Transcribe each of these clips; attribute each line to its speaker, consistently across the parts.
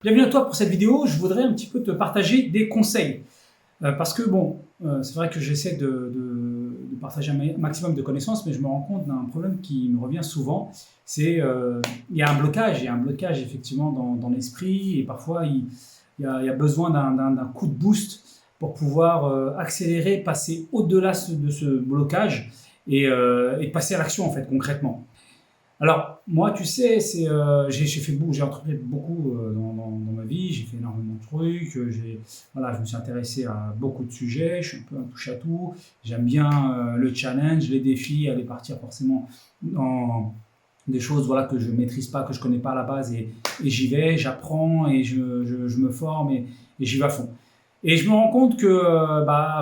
Speaker 1: Bienvenue à toi pour cette vidéo. Je voudrais un petit peu te partager des conseils. Parce que c'est vrai que j'essaie de partager un maximum de connaissances, mais je me rends compte d'un problème qui me revient souvent. C'est il y a un blocage effectivement dans l'esprit, et parfois il y a besoin d'un coup de boost pour pouvoir accélérer, passer au-delà de ce blocage et passer à l'action en fait concrètement. Alors, moi, tu sais, j'ai entrepris beaucoup dans ma vie, j'ai fait énormément de trucs, voilà, je me suis intéressé à beaucoup de sujets, je suis un peu un touche-à-tout, j'aime bien le challenge, les défis, aller partir forcément dans des choses voilà, que je ne maîtrise pas, que je ne connais pas à la base, et j'y vais, j'apprends et je me forme et j'y vais à fond. Et je me rends compte que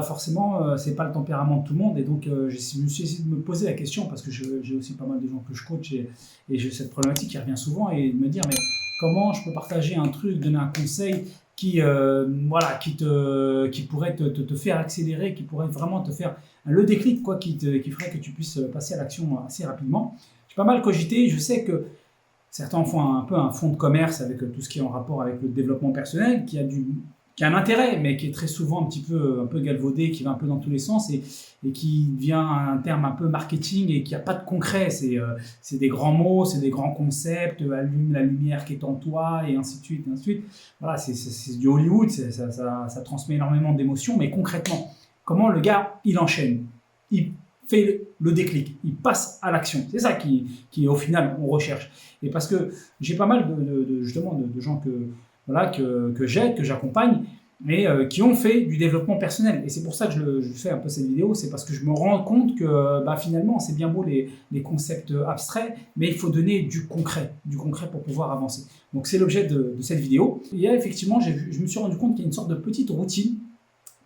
Speaker 1: forcément, c'est pas le tempérament de tout le monde. Et donc, je me suis essayé de me poser la question, parce que j'ai aussi pas mal de gens que je coach et j'ai cette problématique qui revient souvent, et de me dire, mais comment je peux partager un truc, donner un conseil qui pourrait te faire accélérer, qui pourrait vraiment te faire le déclic, quoi, qui ferait que tu puisses passer à l'action assez rapidement. J'ai pas mal cogité, je sais que certains font un peu un fonds de commerce avec tout ce qui est en rapport avec le développement personnel, qui a un intérêt, mais qui est très souvent un peu galvaudé, qui va un peu dans tous les sens et qui devient un terme un peu marketing et qui n'a pas de concret. C'est des grands mots, c'est des grands concepts, allume la lumière qui est en toi, et ainsi de suite, et ainsi de suite. Voilà, c'est du Hollywood, ça transmet énormément d'émotions, mais concrètement, comment le gars, il enchaîne, il fait le déclic, il passe à l'action. C'est ça qui au final, on recherche. Et parce que j'ai pas mal justement de gens que j'aide, que j'accompagne, mais qui ont fait du développement personnel. Et c'est pour ça que je fais un peu cette vidéo, c'est parce que je me rends compte que finalement, c'est bien beau les concepts abstraits, mais il faut donner du concret pour pouvoir avancer. Donc c'est l'objet de cette vidéo. Et là, effectivement, je me suis rendu compte qu'il y a une sorte de petite routine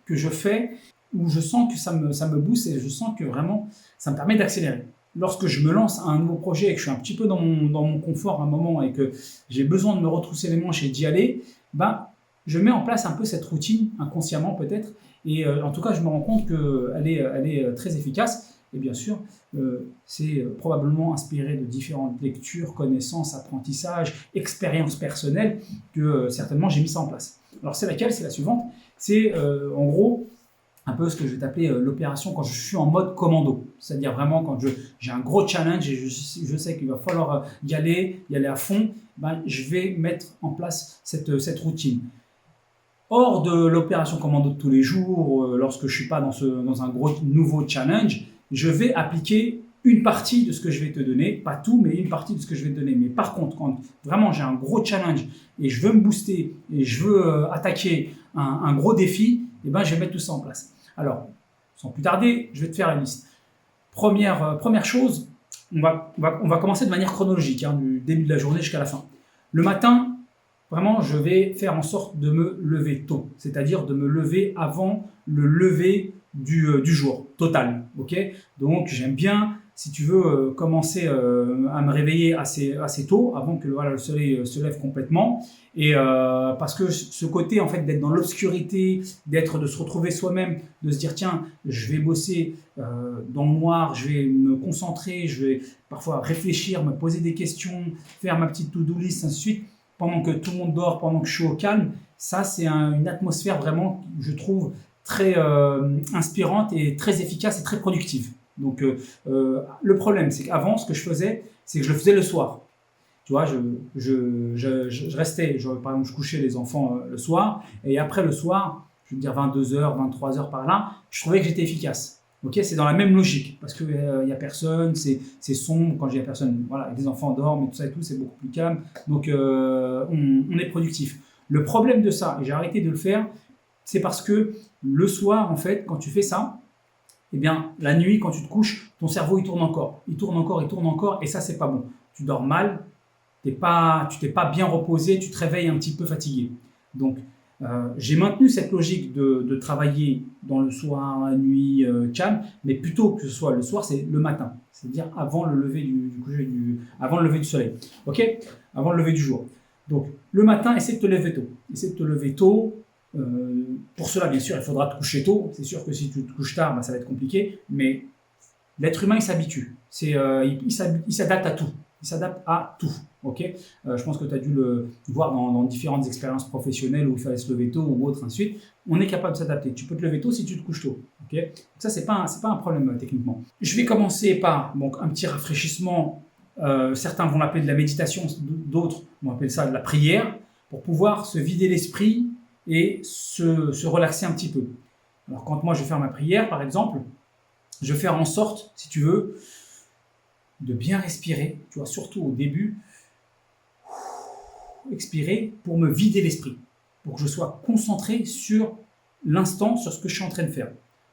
Speaker 1: que je fais, où je sens que ça me booste, et je sens que vraiment, ça me permet d'accélérer. Lorsque je me lance à un nouveau projet et que je suis un petit peu dans mon confort à un moment et que j'ai besoin de me retrousser les manches et d'y aller, je mets en place un peu cette routine, inconsciemment peut-être, et en tout cas je me rends compte qu'elle est très efficace. Et bien sûr, c'est probablement inspiré de différentes lectures, connaissances, apprentissages, expériences personnelles que certainement j'ai mis ça en place. Alors c'est laquelle? C'est la suivante. C'est en gros un peu ce que je vais t'appeler l'opération quand je suis en mode commando. C'est-à-dire vraiment quand j'ai un gros challenge et je sais qu'il va falloir y aller à fond, je vais mettre en place cette routine. Hors de l'opération commando de tous les jours, lorsque je ne suis pas dans un gros nouveau challenge, je vais appliquer une partie de ce que je vais te donner, pas tout, mais une partie de ce que je vais te donner. Mais par contre, quand vraiment j'ai un gros challenge et je veux me booster et je veux attaquer un gros défi, je vais mettre tout ça en place. Alors, sans plus tarder, je vais te faire la liste. Première chose, on va commencer de manière chronologique, du début de la journée jusqu'à la fin. Le matin, vraiment, je vais faire en sorte de me lever tôt, c'est-à-dire de me lever avant le lever du jour total. Okay, donc, j'aime bien, si tu veux, commencer à me réveiller assez tôt, avant que le soleil se lève complètement. Et parce que ce côté en fait d'être dans l'obscurité, de se retrouver soi-même, de se dire tiens, je vais bosser dans le noir, je vais me concentrer, je vais parfois réfléchir, me poser des questions, faire ma petite to-do list, ainsi de suite, pendant que tout le monde dort, pendant que je suis au calme. Ça, c'est une atmosphère vraiment, je trouve, très inspirante et très efficace et très productive. Donc le problème, c'est qu'avant, ce que je faisais, c'est que je le faisais le soir. Tu vois, je restais, par exemple, je couchais les enfants le soir, et après le soir, je veux dire 22h, 23h par là, je trouvais que j'étais efficace. Ok, c'est dans la même logique, parce qu'il n'y a personne, c'est sombre, quand il n'y a personne, voilà, les enfants dorment et tout ça et tout, c'est beaucoup plus calme, donc on est productif. Le problème de ça, et j'ai arrêté de le faire, c'est parce que le soir, en fait, quand tu fais ça, eh bien, la nuit, quand tu te couches, ton cerveau, il tourne encore, et ça, c'est pas bon. Tu dors mal, tu t'es pas bien reposé, tu te réveilles un petit peu fatigué. Donc, j'ai maintenu cette logique de travailler dans le soir, la nuit, calme, mais plutôt que ce soit le soir, c'est le matin, c'est-à-dire avant le lever avant le lever du soleil, ok, avant le lever du jour. Donc, le matin, essaie de te lever tôt. Pour cela, bien sûr, il faudra te coucher tôt. C'est sûr que si tu te couches tard, ça va être compliqué, mais l'être humain, il s'habitue. Il s'adapte à tout. Il s'adapte à tout. Ok, je pense que tu as dû le voir dans différentes expériences professionnelles où il fallait se lever tôt ou autre, ainsi de suite. On est capable de s'adapter. Tu peux te lever tôt si tu te couches tôt. Ok, donc ça, c'est pas un problème techniquement. Je vais commencer par donc, un petit rafraîchissement. Certains vont l'appeler de la méditation, d'autres vont appeler ça de la prière, pour pouvoir se vider l'esprit et se relaxer un petit peu. Alors quand moi je vais faire ma prière, par exemple, je vais faire en sorte, si tu veux, de bien respirer, tu vois, surtout au début, expirer pour me vider l'esprit, pour que je sois concentré sur l'instant, sur ce que je suis en train de faire.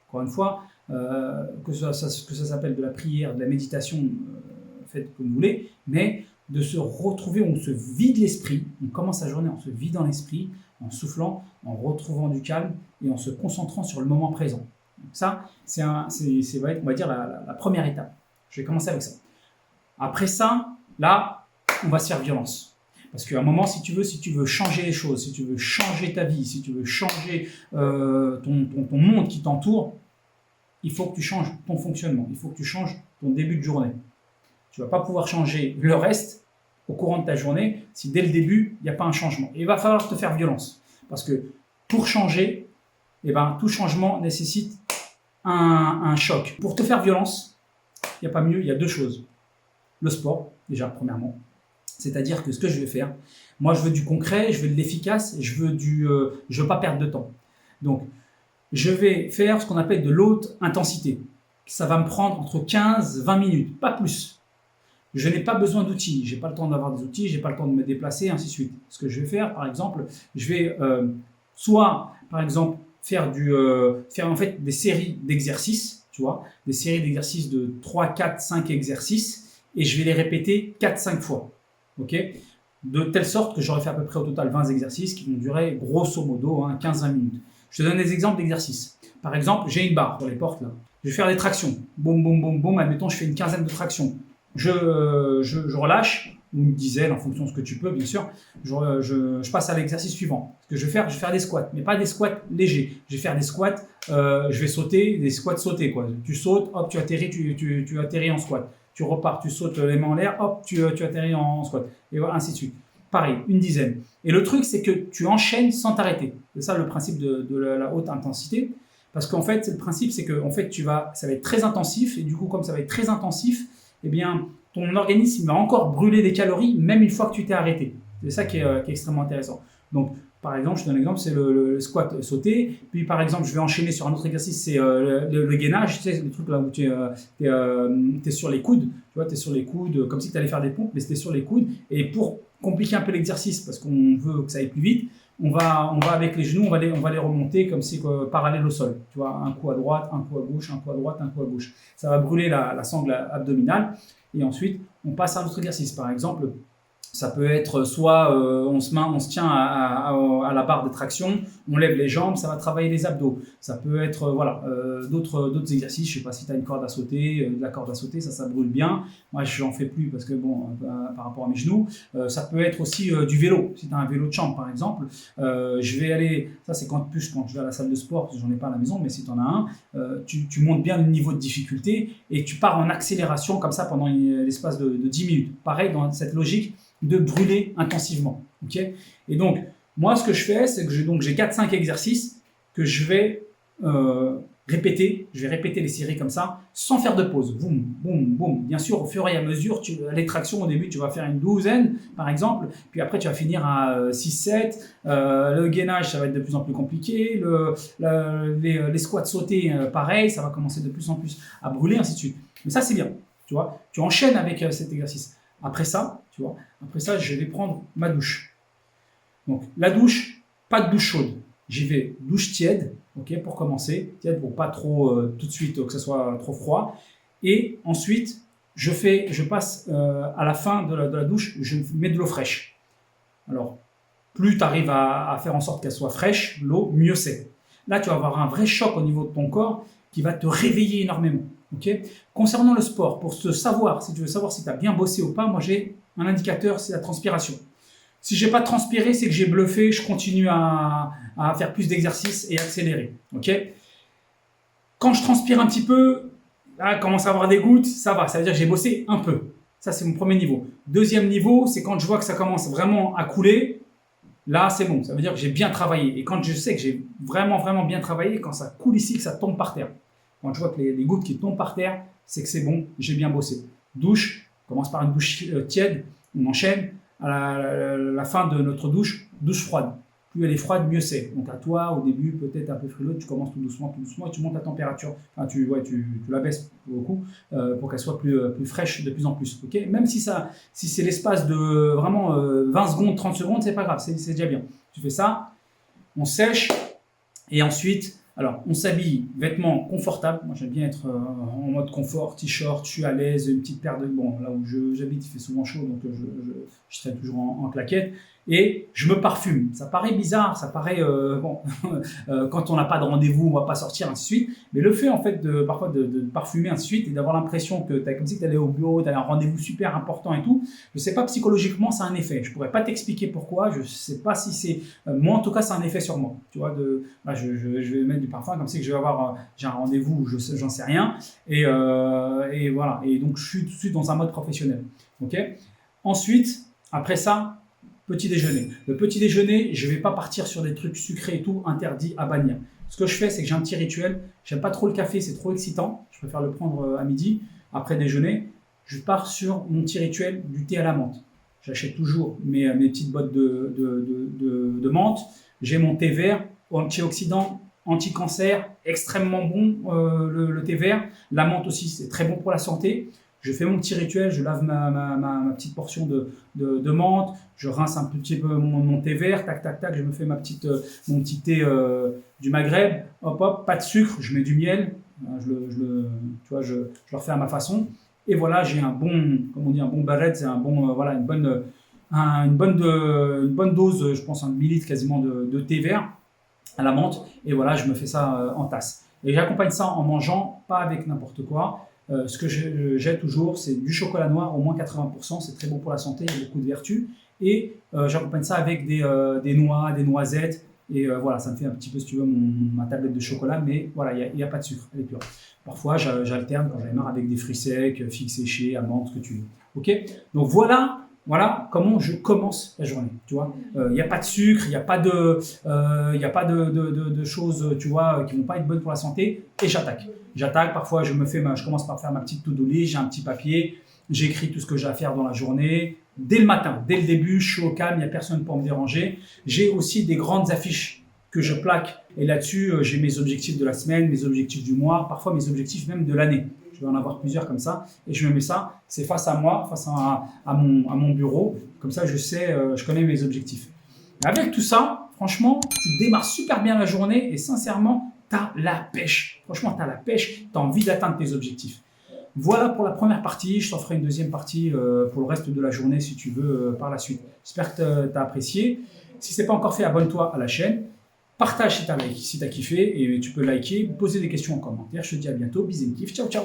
Speaker 1: Encore une fois, que ça s'appelle de la prière, de la méditation, faites comme vous voulez, mais de se retrouver, on se vide l'esprit, on commence la journée en se vidant l'esprit, en soufflant, en retrouvant du calme et en se concentrant sur le moment présent. Donc ça, va être, on va dire, la première étape. Je vais commencer avec ça. Après ça, là, on va se faire violence. Parce qu'à un moment, si tu veux changer les choses, si tu veux changer ta vie, si tu veux changer ton monde qui t'entoure, il faut que tu changes ton fonctionnement, il faut que tu changes ton début de journée. Tu ne vas pas pouvoir changer le reste au courant de ta journée si dès le début, il n'y a pas un changement. Et il va falloir te faire violence. Parce que pour changer, tout changement nécessite un choc. Pour te faire violence, il n'y a pas mieux, il y a deux choses. Le sport, déjà, premièrement. C'est-à-dire que ce que je vais faire, moi je veux du concret, je veux de l'efficace, je veux pas perdre de temps. Donc, je vais faire ce qu'on appelle de l'haute intensité. Ça va me prendre entre 15 et 20 minutes, pas plus. Je n'ai pas besoin d'outils, je n'ai pas le temps d'avoir des outils, je n'ai pas le temps de me déplacer, ainsi de suite. Ce que je vais faire, par exemple, je vais soit, par exemple, faire en fait des séries d'exercices, tu vois, des séries d'exercices de 3, 4, 5 exercices, et je vais les répéter 4-5 fois. Okay, de telle sorte que j'aurai fait à peu près au total 20 exercices qui vont durer grosso modo 15-20 minutes. Je te donne des exemples d'exercices. Par exemple, j'ai une barre pour les portes là. Je vais faire des tractions. Boum, boum, boum, boum. Admettons, je fais une quinzaine de tractions. Je relâche, ou une dizaine en fonction de ce que tu peux, bien sûr. Je passe à l'exercice suivant. Ce que je vais faire des squats, mais pas des squats légers. Je vais faire des squats, je vais sauter, des squats sautés, quoi. Tu sautes, hop, tu atterris, tu atterris en squat. Tu repars, tu sautes les mains en l'air, hop, tu atterris en squat. Et voilà, ainsi de suite. Pareil, une dizaine. Et le truc, c'est que tu enchaînes sans t'arrêter. C'est ça le principe de la haute intensité. Parce qu'en fait, le principe, c'est que en fait, ça va être très intensif. Et du coup, comme ça va être très intensif, eh bien, ton organisme va encore brûler des calories, même une fois que tu t'es arrêté. C'est ça qui est extrêmement intéressant. Donc, par exemple, je te donne un exemple, c'est le squat sauté. Puis, par exemple, je vais enchaîner sur un autre exercice, c'est le gainage. Tu sais, le truc là où tu es sur les coudes. Tu vois, tu es sur les coudes, comme si tu allais faire des pompes, mais c'était sur les coudes. Et pour compliquer un peu l'exercice, parce qu'on veut que ça aille plus vite, on va avec les genoux, on va les remonter comme si parallèle au sol. Tu vois, un coup à droite, un coup à gauche, un coup à droite, un coup à gauche. Ça va brûler la sangle abdominale. Et ensuite, on passe à un autre exercice. Par exemple, ça peut être soit on se tient à la barre de traction, on lève les jambes, ça va travailler les abdos. Ça peut être d'autres exercices. Je ne sais pas si tu as une corde à sauter, de la corde à sauter, ça brûle bien. Moi, je n'en fais plus parce que par rapport à mes genoux. Ça peut être aussi du vélo. Si tu as un vélo de chambre, par exemple, je vais aller. Ça, c'est quand je vais à la salle de sport, parce que j'en ai pas à la maison, mais si tu en as un, tu montes bien le niveau de difficulté et tu pars en accélération comme ça pendant l'espace de 10 minutes. Pareil, dans cette logique de brûler intensivement. Okay, et donc, moi, ce que je fais, c'est que j'ai 4-5 exercices que je vais répéter. Je vais répéter les séries comme ça, sans faire de pause. Boum, boum, boum. Bien sûr, au fur et à mesure, les tractions, au début, tu vas faire une douzaine, par exemple. Puis après, tu vas finir à 6-7. Le gainage, ça va être de plus en plus compliqué. Les squats sautés, pareil, ça va commencer de plus en plus à brûler, ainsi de suite. Mais ça, c'est bien. Tu vois, tu enchaînes avec cet exercice. Après ça, je vais prendre ma douche. Donc, la douche, pas de douche chaude. J'y vais douche tiède, ok, pour commencer. Tiède pour pas trop, tout de suite, que ce soit trop froid. Et ensuite, je passe à la fin de la douche, je mets de l'eau fraîche. Alors, plus tu arrives à faire en sorte qu'elle soit fraîche, l'eau, mieux c'est. Là, tu vas avoir un vrai choc au niveau de ton corps qui va te réveiller énormément. Okay. Concernant le sport, pour savoir, si tu veux savoir si tu as bien bossé ou pas, moi j'ai un indicateur, c'est la transpiration. Si j'ai pas transpiré, c'est que j'ai bluffé, je continue à faire plus d'exercices et accélérer. Okay. Quand je transpire un petit peu, là, commence à avoir des gouttes, ça va, ça veut dire que j'ai bossé un peu. Ça, c'est mon premier niveau. Deuxième niveau, c'est quand je vois que ça commence vraiment à couler. Là, c'est bon. Ça veut dire que j'ai bien travaillé. Et quand je sais que j'ai vraiment bien travaillé, quand ça coule ici, que ça tombe par terre. Quand je vois que les gouttes qui tombent par terre, c'est que c'est bon, j'ai bien bossé. Douche, on commence par une douche tiède, on enchaîne. À la fin de notre douche froide. Plus elle est froide, mieux c'est. Donc à toi, au début, peut-être un peu frileux, tu commences tout doucement, et tu montes la température. Enfin, tu la baisses beaucoup pour qu'elle soit plus fraîche de plus en plus. Okay, même si c'est l'espace de vraiment 20 secondes, 30 secondes, c'est pas grave, c'est déjà bien. Tu fais ça, on sèche et ensuite, alors on s'habille, vêtements confortables. Moi j'aime bien être en mode confort, t-shirt, je suis à l'aise, une petite paire de... Bon, là où j'habite, il fait souvent chaud, donc je serai toujours en claquette. Et je me parfume. Ça paraît bizarre, ça paraît quand on n'a pas de rendez-vous, on va pas sortir, ainsi de suite. Mais le fait en fait parfois de parfumer ainsi de suite et d'avoir l'impression que tu as comme si tu allais au bureau, tu as un rendez-vous super important et tout, je sais pas psychologiquement ça a un effet. Je pourrais pas t'expliquer pourquoi, je sais pas si c'est moi en tout cas ça a un effet sur moi. Tu vois là, je vais mettre du parfum comme si que je vais avoir j'ai un rendez-vous, j'en sais rien et voilà et donc je suis tout de suite dans un mode professionnel. OK ? Ensuite, après ça, petit déjeuner. Le petit déjeuner, je ne vais pas partir sur des trucs sucrés et tout, interdits à bannir. Ce que je fais, c'est que j'ai un petit rituel. J'aime pas trop le café, c'est trop excitant. Je préfère le prendre à midi, après déjeuner. Je pars sur mon petit rituel du thé à la menthe. J'achète toujours mes petites bottes de menthe. J'ai mon thé vert, antioxydant, anti-cancer, extrêmement bon le thé vert. La menthe aussi, c'est très bon pour la santé. Je fais mon petit rituel, je lave ma petite portion de menthe, je rince un petit peu mon thé vert, tac, je me fais mon petit thé du Maghreb, hop, pas de sucre, je mets du miel, je le refais à ma façon. Et voilà, j'ai un bon barrette, c'est une bonne dose, je pense un demi-litre quasiment de thé vert à la menthe. Et voilà, je me fais ça en tasse. Et j'accompagne ça en mangeant, pas avec n'importe quoi. Ce que j'ai toujours, c'est du chocolat noir, au moins 80%, c'est très bon pour la santé, il y a beaucoup de vertus. Et j'accompagne ça avec des noix, des noisettes. Et voilà, ça me fait un petit peu, si tu veux, ma tablette de chocolat, mais voilà, il n'y a pas de sucre, elle est pure. Parfois, j'alterne quand j'en ai marre avec des fruits secs, figues séchées, amandes, ce que tu veux. Ok ? Donc voilà comment je commence la journée. Tu vois, il n'y a pas de sucre, il n'y a pas de choses, tu vois, qui vont pas être bonnes pour la santé. Et j'attaque. Parfois, je commence par faire ma petite to-do list. J'ai un petit papier. J'écris tout ce que j'ai à faire dans la journée. Dès le matin, dès le début, je suis au calme. Il n'y a personne pour me déranger. J'ai aussi des grandes affiches que je plaque. Et là-dessus, j'ai mes objectifs de la semaine, mes objectifs du mois, parfois mes objectifs même de l'année. Je vais en avoir plusieurs comme ça. Et je me mets ça, c'est face à moi, face à mon bureau. Comme ça, je sais, je connais mes objectifs. Avec tout ça, franchement, tu démarres super bien la journée et sincèrement, tu as la pêche. Franchement, tu as la pêche, tu as envie d'atteindre tes objectifs. Voilà pour la première partie. Je t'en ferai une deuxième partie pour le reste de la journée si tu veux par la suite. J'espère que tu as apprécié. Si ce n'est pas encore fait, abonne-toi à la chaîne. Partage si tu as kiffé et tu peux liker, poser des questions en commentaire. Je te dis à bientôt. Bisous, kiff. Ciao, ciao.